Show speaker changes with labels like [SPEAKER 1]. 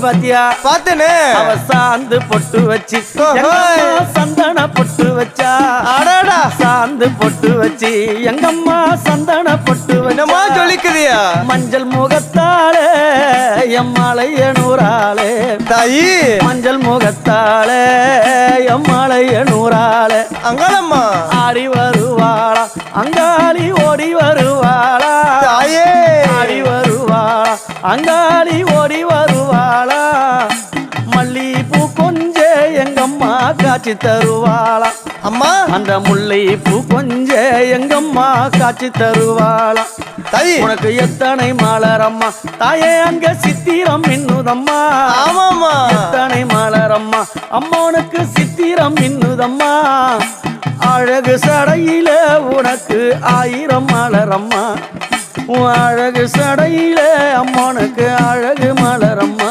[SPEAKER 1] பாத்தியா?
[SPEAKER 2] பாத்தனே.
[SPEAKER 1] அவ சாந்து பொட்டு வச்சு சந்தன பொட்டு வச்சா.
[SPEAKER 2] அடடா
[SPEAKER 1] சாந்து பொட்டு வச்சு எங்கம்மா சந்தன பொட்டு
[SPEAKER 2] என்னமா
[SPEAKER 1] வச்சா.
[SPEAKER 2] சொல்லிக்குதியா?
[SPEAKER 1] மஞ்சள் முகத்தாளே எம்மாளைய நூறாளே
[SPEAKER 2] தாயி.
[SPEAKER 1] மஞ்சள் முகத்தாளே எம்மாளைய நூறாளே
[SPEAKER 2] அங்காளம்மா
[SPEAKER 1] ஆடி வருவாளா அங்காளி ஓடி வருவாளா.
[SPEAKER 2] தாயே.
[SPEAKER 1] ஆடி வருவாளா அங்காளி ஓடி வருவாளா. மல்லிப்பூ கொஞ்ச எங்கம்மா காட்சி தருவாளா.
[SPEAKER 2] அம்மா
[SPEAKER 1] அந்த முல்லைப்பூ கொஞ்ச எங்கம்மா காட்சி தருவாளா.
[SPEAKER 2] தாயி.
[SPEAKER 1] உனக்கு எத்தனை மலரம்மா தாயே அங்க சித்திரம் மின்னுதம்மா.
[SPEAKER 2] ஆமாம்மா.
[SPEAKER 1] எத்தனை மலரம்மா அம்மனுக்கு சித்திரம் மின்னுதம்மா. அழகு சடையில உனக்கு 1000 மலரம்மா. அழகு சடையில அம்மனுக்கு அழகு மலரம்மா.